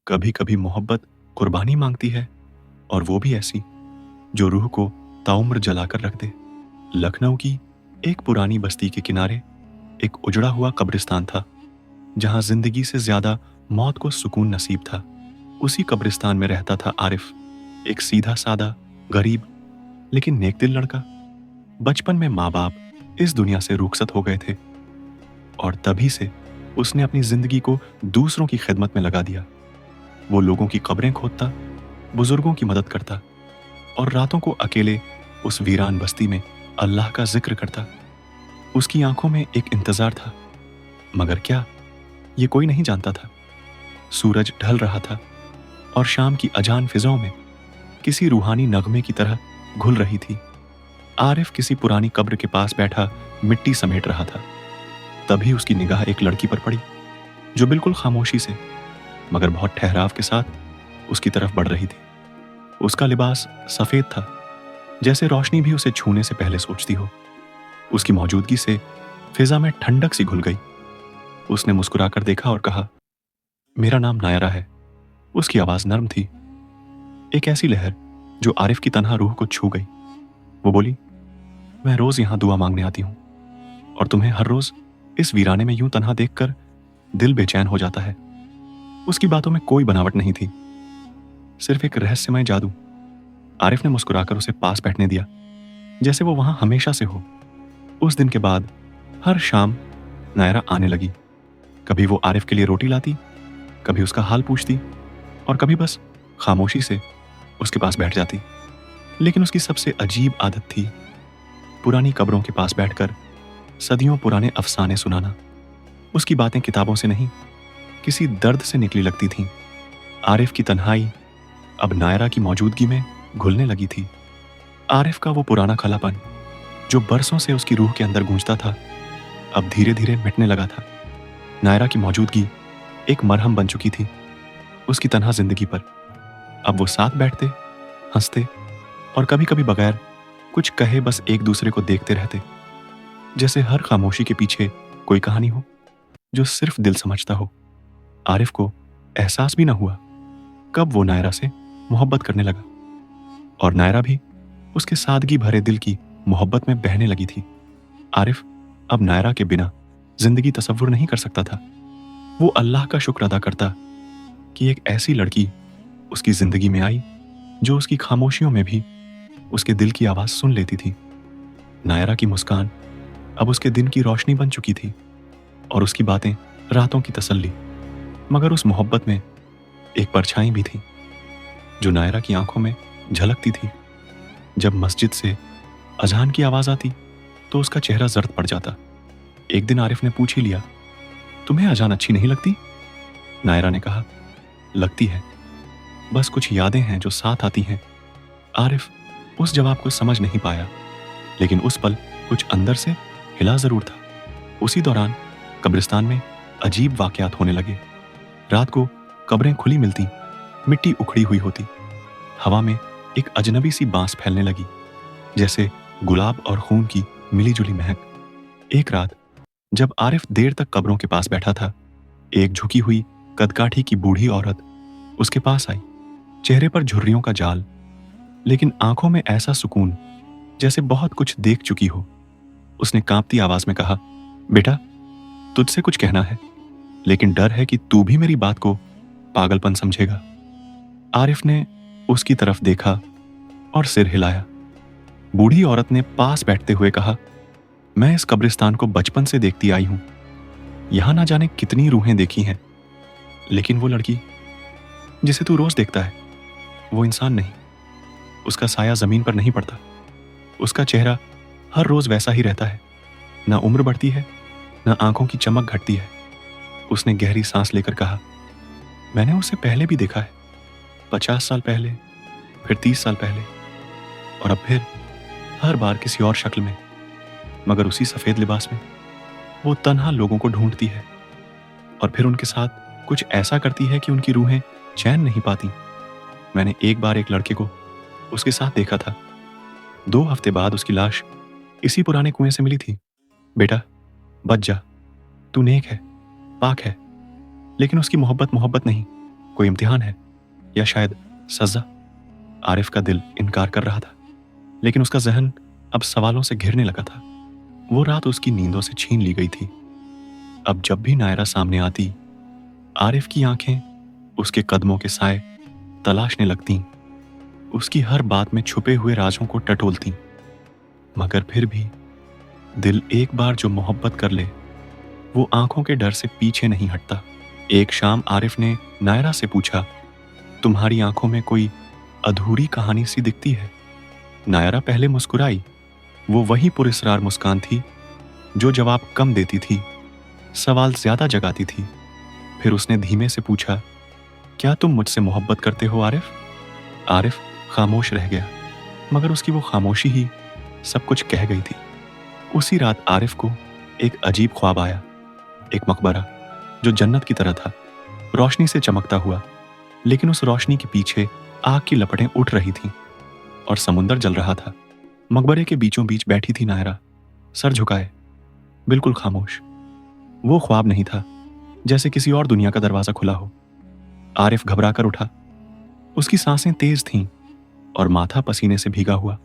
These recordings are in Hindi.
कभी कभी मोहब्बत कुर्बानी मांगती है, और वो भी ऐसी जो रूह को ताउम्र जलाकर रख दे। लखनऊ की एक पुरानी बस्ती के किनारे एक उजड़ा हुआ कब्रिस्तान था, जहां जिंदगी से ज्यादा मौत को सुकून नसीब था। उसी कब्रिस्तान में रहता था आरिफ, एक सीधा सादा, गरीब लेकिन नेकदिल लड़का। बचपन में माँ बाप इस दुनिया से रुखसत हो गए थे, और तभी से उसने अपनी जिंदगी को दूसरों की खिदमत में लगा दिया। वो लोगों की कब्रें खोदता, बुजुर्गों की मदद करता, और रातों को अकेले उस वीरान बस्ती में अल्लाह का जिक्र करता। उसकी आंखों में एक इंतजार था, मगर क्या, ये कोई नहीं जानता था। सूरज ढल रहा था, और शाम की अजान फिजाओं में किसी रूहानी नगमे की तरह घुल रही थी। आरिफ किसी पुरानी कब्र के पास बैठा मिट्टी समेट रहा था। तभी उसकी निगाह एक लड़की पर पड़ी, जो बिल्कुल खामोशी से मगर बहुत ठहराव के साथ उसकी तरफ बढ़ रही थी। उसका लिबास सफेद था, जैसे रोशनी भी उसे छूने से पहले सोचती हो। उसकी मौजूदगी से फिजा में ठंडक सी घुल गई। उसने मुस्कुराकर देखा और कहा, मेरा नाम नायरा है। उसकी आवाज नर्म थी, एक ऐसी लहर जो आरिफ की तन्हा रूह को छू गई। वो बोली, मैं रोज यहां दुआ मांगने आती हूं, और तुम्हें हर रोज इस वीराने में यूं तन्हा देखकर दिल बेचैन हो जाता है। उसकी बातों में कोई बनावट नहीं थी, सिर्फ एक रहस्यमय जादू। आरिफ ने मुस्कुराकर उसे पास बैठने दिया, जैसे वो वहां हमेशा से हो। उस दिन के बाद हर शाम नायरा आने लगी। कभी वो आरिफ के लिए रोटी लाती, कभी उसका हाल पूछती, और कभी बस खामोशी से उसके पास बैठ जाती। लेकिन उसकी सबसे अजीब आदत थी पुरानी कब्रों के पास बैठकर सदियों पुराने अफसाने सुनाना। उसकी बातें किताबों से नहीं, किसी दर्द से निकली लगती थीं। आरिफ की तन्हाई अब नायरा की मौजूदगी में घुलने लगी थी। आरिफ का वो पुराना खलापन, जो बरसों से उसकी रूह के अंदर गूंजता था, अब धीरे धीरे मिटने लगा था। नायरा की मौजूदगी एक मरहम बन चुकी थी उसकी तन्हा जिंदगी पर। अब वो साथ बैठते, हंसते, और कभी कभी बगैर कुछ कहे बस एक दूसरे को देखते रहते, जैसे हर खामोशी के पीछे कोई कहानी हो जो सिर्फ दिल समझता हो। आरिफ को एहसास भी ना हुआ कब वो नायरा से मोहब्बत करने लगा, और नायरा भी उसके सादगी भरे दिल की मोहब्बत में बहने लगी थी। आरिफ अब नायरा के बिना जिंदगी तसव्वुर नहीं कर सकता था। वो अल्लाह का शुक्र अदा करता कि एक ऐसी लड़की उसकी जिंदगी में आई, जो उसकी खामोशियों में भी उसके दिल की आवाज सुन लेती थी। नायरा की मुस्कान अब उसके दिन की रोशनी बन चुकी थी, और उसकी बातें रातों की तसल्ली। मगर उस मोहब्बत में एक परछाई भी थी, जो नायरा की आंखों में झलकती थी। जब मस्जिद से अजान की आवाज आती तो उसका चेहरा जर्द पड़ जाता। एक दिन आरिफ ने पूछ ही लिया, तुम्हें अजान अच्छी नहीं लगती? नायरा ने कहा, लगती है, बस कुछ यादें हैं जो साथ आती हैं। आरिफ उस जवाब को समझ नहीं पाया, लेकिन उस पल कुछ अंदर से हिला जरूर था। उसी दौरान कब्रिस्तान में अजीब वाकयात होने लगे। रात को कब्रें खुली मिलती, मिट्टी उखड़ी हुई होती, हवा में एक अजनबी सी बांस फैलने लगी, जैसे गुलाब और खून की मिलीजुली महक। एक रात जब आरिफ देर तक कब्रों के पास बैठा था, एक झुकी हुई कदकाठी की बूढ़ी औरत उसके पास आई। चेहरे पर झुर्रियों का जाल, लेकिन आंखों में ऐसा सुकून जैसे बहुत कुछ देख चुकी हो। उसने कांपती आवाज में कहा, बेटा, तुझसे कुछ कहना है, लेकिन डर है कि तू भी मेरी बात को पागलपन समझेगा। आरिफ ने उसकी तरफ देखा और सिर हिलाया। बूढ़ी औरत ने पास बैठते हुए कहा, मैं इस कब्रिस्तान को बचपन से देखती आई हूं। यहां ना जाने कितनी रूहें देखी हैं, लेकिन वो लड़की जिसे तू रोज देखता है, वो इंसान नहीं। उसका साया जमीन पर नहीं पड़ता। उसका चेहरा हर रोज वैसा ही रहता है। ना उम्र बढ़ती है, ना आंखों की चमक घटती है। उसने गहरी सांस लेकर कहा, मैंने उसे पहले भी देखा है, 50 साल पहले, फिर 30 साल पहले, और अब फिर हर बार किसी और शक्ल में, मगर उसी सफेद लिबास में। वो तन्हा लोगों को ढूंढती है, और फिर उनके साथ कुछ ऐसा करती है कि उनकी रूहें चैन नहीं पाती। मैंने एक बार एक लड़के को उसके साथ देखा था। 2 हफ्ते बाद उसकी लाश इसी पुराने कुएं से मिली थी। बेटा, बच जा, तू नेक है, पाक है, लेकिन उसकी मोहब्बत मोहब्बत नहीं, कोई इम्तिहान है या शायद सजा? आरिफ का दिल इनकार कर रहा था, लेकिन उसका जहन अब सवालों से घिरने लगा था। वो रात उसकी नींदों से छीन ली गई थी। अब जब भी नायरा सामने आती, आरिफ की आंखें उसके कदमों के साए तलाशने लगतीं, उसकी हर बात में छुपे हुए राजों को टटोलतीं। मगर फिर भी दिल एक बार जो मोहब्बत कर ले, वो आंखों के डर से पीछे नहीं हटता। एक शाम आरिफ ने नायरा से पूछा, तुम्हारी आंखों में कोई अधूरी कहानी सी दिखती है? नायरा पहले मुस्कुराई। वो वही पुरस्कार मुस्कान थी जो जवाब कम देती थी, सवाल ज्यादा जगाती थी। फिर उसने धीमे से पूछा, क्या तुम मुझसे मोहब्बत करते हो आरिफ? आरिफ खामोश रह गया, मगर उसकी वो खामोशी ही सब कुछ कह गई थी। उसी रात आरिफ को एक अजीब ख्वाब आया। एक मकबरा जो जन्नत की तरह था, रोशनी से चमकता हुआ, लेकिन उस रोशनी के पीछे आग की लपटें उठ रही थीं और समुंदर जल रहा था। मकबरे के बीचों बीच बैठी थी नायरा, सर झुकाए, बिल्कुल खामोश। वो ख्वाब नहीं था, जैसे किसी और दुनिया का दरवाजा खुला हो। आरिफ घबरा कर उठा। उसकी सांसें तेज थीं और माथा पसीने से भीगा हुआ।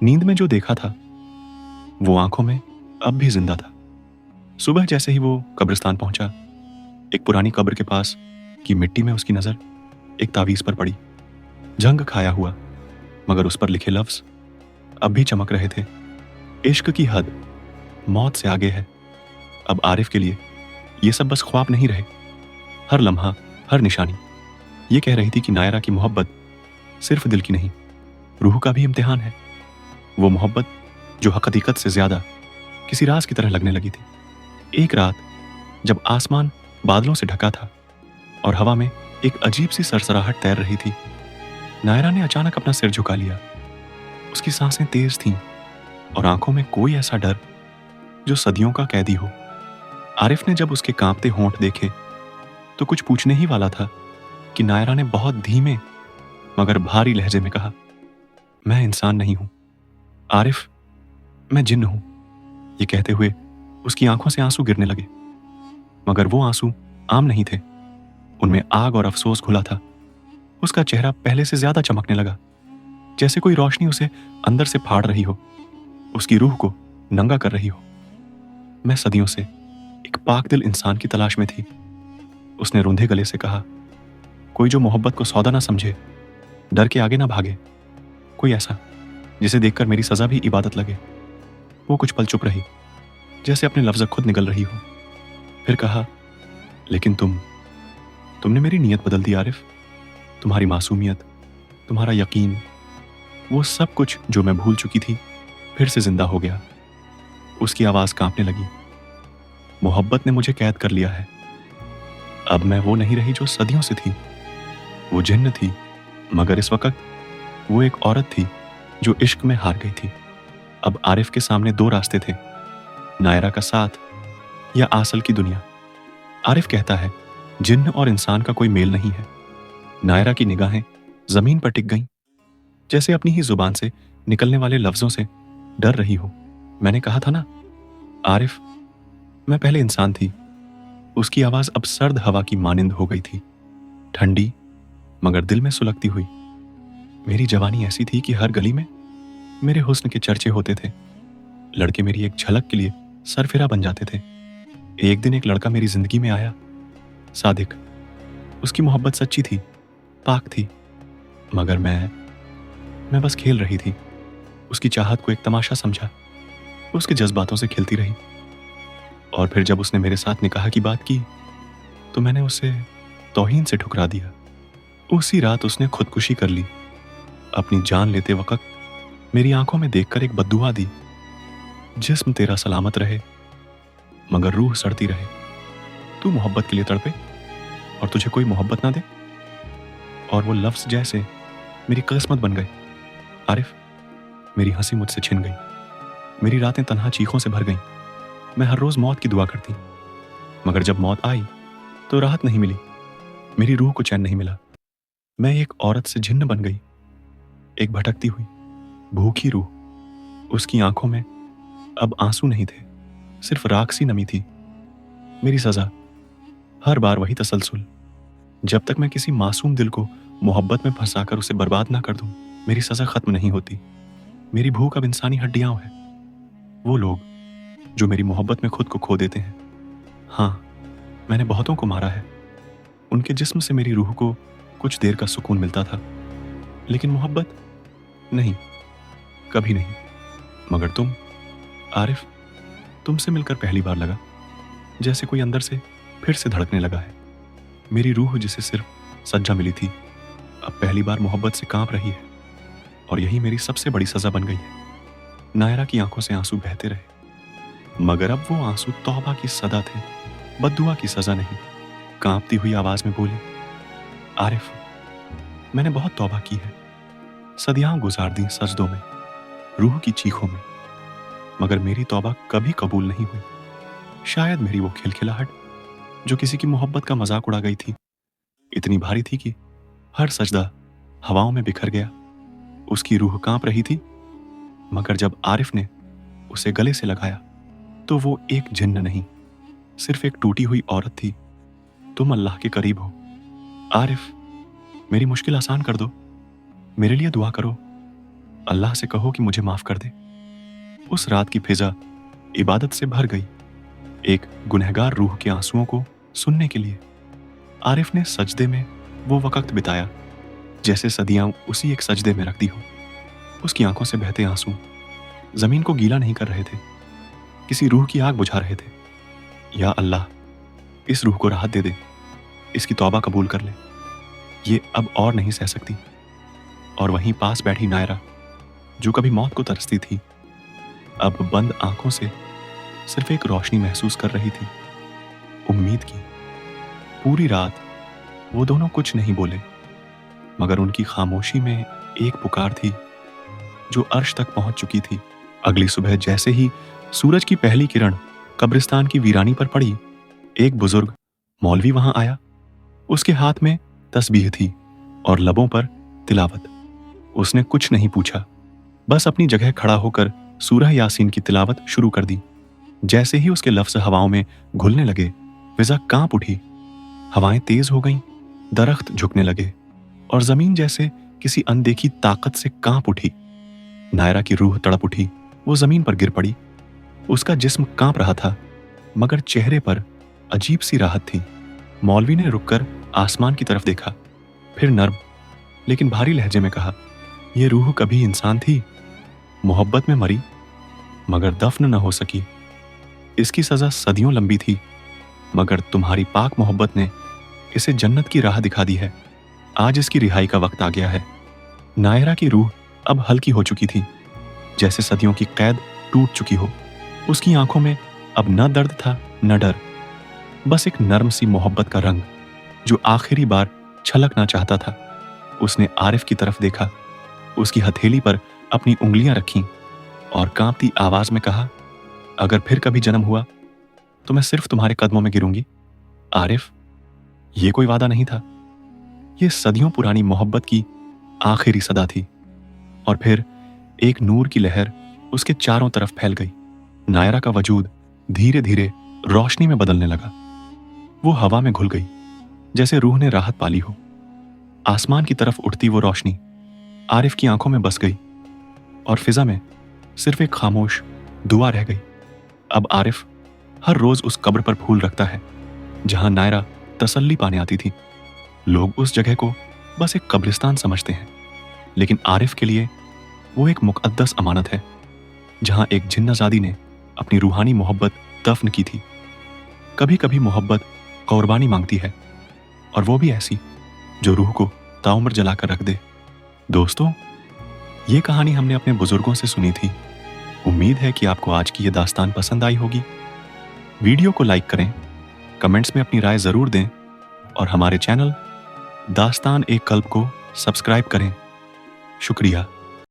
नींद में जो देखा था वो आंखों में अब भी जिंदा था। सुबह जैसे ही वो कब्रिस्तान पहुंचा, एक पुरानी कब्र के पास की मिट्टी में उसकी नजर एक तावीज पर पड़ी, जंग खाया हुआ, मगर उस पर लिखे लफ्ज अब भी चमक रहे थे। इश्क की हद मौत से आगे है। अब आरिफ के लिए ये सब बस ख्वाब नहीं रहे। हर लम्हा, हर निशानी ये कह रही थी कि नायरा की मोहब्बत सिर्फ दिल की नहीं, रूह का भी इम्तिहान है। वो मोहब्बत जो हकीकत से ज्यादा किसी राज की तरह लगने लगी थी। एक रात जब आसमान बादलों से ढका था और हवा में एक अजीब सी सरसराहट तैर रही थी, नायरा ने अचानक अपना सिर झुका लिया। उसकी सांसें तेज थीं और आंखों में कोई ऐसा डर जो सदियों का कैदी हो। आरिफ ने जब उसके कांपते होंठ देखे तो कुछ पूछने ही वाला था कि नायरा ने बहुत धीमे मगर भारी लहजे में कहा, मैं इंसान नहीं हूं आरिफ, मैं जिन्न हूं। ये कहते हुए उसकी आंखों से आंसू गिरने लगे, मगर वो आंसू आम नहीं थे। उनमें आग और अफसोस घुला था। उसका चेहरा पहले से ज्यादा चमकने लगा, जैसे कोई रोशनी उसे अंदर से फाड़ रही हो, उसकी रूह को नंगा कर रही हो। मैं सदियों से एक पाक दिल इंसान की तलाश में थी, उसने रूंधे गले से कहा। कोई जो मोहब्बत को सौदा ना समझे, डर के आगे ना भागे, कोई ऐसा जिसे देखकर मेरी सजा भी इबादत लगे। वो कुछ पल चुप रही, जैसे अपने लफ्ज़ खुद निकल रही हो। फिर कहा, लेकिन तुमने मेरी नीयत बदल दी आरिफ। तुम्हारी मासूमियत, तुम्हारा यकीन, वो सब कुछ जो मैं भूल चुकी थी फिर से जिंदा हो गया। उसकी आवाज कांपने लगी। मोहब्बत ने मुझे कैद कर लिया है। अब मैं वो नहीं रही जो सदियों से थी। वो जिन्न थी, मगर इस वक्त वो एक औरत थी जो इश्क में हार गई थी। अब आरिफ के सामने दो रास्ते थे, नायरा का साथ या आसल की दुनिया। आरिफ कहता है, जिन्न और इंसान का कोई मेल नहीं है। नायरा की निगाहें जमीन पर टिक गईं, जैसे अपनी ही जुबान से निकलने वाले लफ्जों से डर रही हो। मैंने कहा था ना आरिफ, मैं पहले इंसान थी। उसकी आवाज अब सर्द हवा की मानिंद हो गई थी, ठंडी मगर दिल में सुलगती हुई। मेरी जवानी ऐसी थी कि हर गली में मेरे हुस्न के चर्चे होते थे। लड़के मेरी एक झलक के लिए सरफिरा बन जाते थे। एक दिन एक लड़का मेरी जिंदगी में आया, सादिक। उसकी मोहब्बत सच्ची थी, पाक थी, मगर मैं बस खेल रही थी। उसकी चाहत को एक तमाशा समझा, उसके जज्बातों से खिलती रही। और फिर जब उसने मेरे साथ निकाह की बात की तो मैंने उसे तौहीन से ठुकरा दिया। उसी रात उसने खुदकुशी कर ली। अपनी जान लेते वक्त मेरी आंखों में देखकर एक बद्दुआ दी, जिस्म तेरा सलामत रहे मगर रूह सड़ती रहे। तू मोहब्बत के लिए तड़पे और तुझे कोई मोहब्बत ना दे। और वो लफ्ज जैसे मेरी किस्मत बन गए। आरिफ, मेरी हंसी मुझसे छिन गई, मेरी रातें तन्हा चीखों से भर गईं। मैं हर रोज मौत की दुआ करती, मगर जब मौत आई तो राहत नहीं मिली, मेरी रूह को चैन नहीं मिला। मैं एक औरत से जिन्न बन गई, एक भटकती हुई भूखी रूह। उसकी आंखों में अब आंसू नहीं थे, सिर्फ राख सी नमी थी। मेरी सजा हर बार वही तसलसल, जब तक मैं किसी मासूम दिल को मोहब्बत में फंसाकर उसे बर्बाद ना कर दूं, मेरी सजा खत्म नहीं होती। मेरी भूख अब इंसानी हड्डियां है। वो लोग जो मेरी मोहब्बत में खुद को खो देते हैं। हाँ, मैंने बहुतों को मारा है। उनके जिस्म से मेरी रूह को कुछ देर का सुकून मिलता था, लेकिन मोहब्बत नहीं, कभी नहीं। मगर तुम, आरिफ, तुमसे मिलकर पहली बार लगा जैसे कोई अंदर से फिर से धड़कने लगा है। मेरी रूह जिसे सिर्फ सज्जा मिली थी, अब पहली बार मोहब्बत से कांप रही है। और यही मेरी सबसे बड़ी सजा बन गई है। नायरा की आंखों से आंसू बहते रहे, मगर अब वो आंसू तौबा की सदा थे, बद्दुआ की सजा नहीं। कांपती हुई आवाज में बोली, आरिफ, मैंने बहुत तौबा की है, सदियां गुजार दी सजदों में, रूह की चीखों में, मगर मेरी तौबा कभी कबूल नहीं हुई। शायद मेरी वो खिलखिलाहट जो किसी की मोहब्बत का मजाक उड़ा गई थी, इतनी भारी थी कि हर सजदा हवाओं में बिखर गया। उसकी रूह कांप रही थी, मगर जब आरिफ ने उसे गले से लगाया तो वो एक जिन्न नहीं, सिर्फ एक टूटी हुई औरत थी। तुम अल्लाह के करीब हो आरिफ, मेरी मुश्किल आसान कर दो, मेरे लिए दुआ करो, अल्लाह से कहो कि मुझे माफ कर दे। उस रात की फिजा इबादत से भर गई, एक गुनहगार रूह के आंसुओं को सुनने के लिए। आरिफ ने सजदे में वो वक्त बिताया जैसे सदियां उसी एक सजदे में रख दी हो। उसकी आंखों से बहते आंसू जमीन को गीला नहीं कर रहे थे, किसी रूह की आग बुझा रहे थे। या अल्लाह, इस रूह को राहत दे दे, इसकी तौबा कबूल कर ले, ये अब और नहीं सह सकती। और वहीं पास बैठी नायरा, जो कभी मौत को तरसती थी, अब बंद आंखों से सिर्फ एक रोशनी महसूस कर रही थी, उम्मीद की। पूरी रात वो दोनों कुछ नहीं बोले, मगर उनकी खामोशी में एक पुकार थी जो अर्श तक पहुंच चुकी थी। अगली सुबह जैसे ही सूरज की पहली किरण कब्रिस्तान की वीरानी पर पड़ी, एक बुजुर्ग मौलवी वहां आया। उसके हाथ में तस्बीह थी और लबों पर तिलावत। उसने कुछ नहीं पूछा, बस अपनी जगह खड़ा होकर सूरह यासीन की तिलावत शुरू कर दी। जैसे ही उसके लफ्ज हवाओं में घुलने लगे, फिजा कांप उठी, हवाएं तेज हो गईं, दरख्त झुकने लगे और जमीन जैसे किसी अनदेखी ताकत से कांप उठी। नायरा की रूह तड़प उठी, वो जमीन पर गिर पड़ी। उसका जिस्म कांप रहा था, मगर चेहरे पर अजीब सी राहत थी। मौलवी ने रुककर आसमान की तरफ देखा, फिर नर्म लेकिन भारी लहजे में कहा, यह रूह कभी इंसान थी, मोहब्बत में मरी, मगर दफन न हो सकी। इसकी सजा सदियों लंबी थी, मगर तुम्हारी पाक मोहब्बत ने इसे जन्नत की राह दिखा दी है। आज इसकी रिहाई का वक्त आ गया है। नायरा की रूह अब हल्की हो चुकी थी, जैसे सदियों की कैद टूट चुकी हो। उसकी आंखों में अब न दर्द था न डर, बस एक नर्म सी मोहब्बत का रंग जो आखिरी बार छलकना चाहता था। उसने आरिफ की तरफ देखा, उसकी हथेली पर अपनी उंगलियां रखीं और कांपती आवाज में कहा, अगर फिर कभी जन्म हुआ तो मैं सिर्फ तुम्हारे कदमों में गिरूंगी। आरिफ, ये कोई वादा नहीं था, ये सदियों पुरानी मोहब्बत की आखिरी सदा थी। और फिर एक नूर की लहर उसके चारों तरफ फैल गई। नायरा का वजूद धीरे धीरे रोशनी में बदलने लगा। वो हवा में घुल गई, जैसे रूह ने राहत पाली हो। आसमान की तरफ उठती वो रोशनी आरिफ की आंखों में बस गई और फिजा में सिर्फ एक खामोश दुआ रह गई। अब आरिफ हर रोज उस कब्र पर फूल रखता है जहां नायरा तसल्ली पाने आती थी। लोग उस जगह को बस एक कब्रिस्तान समझते हैं, लेकिन आरिफ के लिए वो एक मुकद्दस अमानत है, जहां एक जिन्नाज़ादी ने अपनी रूहानी मोहब्बत दफन की थी। कभी कभी मोहब्बत कुर्बानी मांगती है, और वो भी ऐसी जो रूह को ताउम्र जलाकर रख दे। दोस्तों, ये कहानी हमने अपने बुजुर्गों से सुनी थी। उम्मीद है कि आपको आज की ये दास्तान पसंद आई होगी। वीडियो को लाइक करें, कमेंट्स में अपनी राय जरूर दें और हमारे चैनल दास्तान एक कल्ब को सब्सक्राइब करें। शुक्रिया।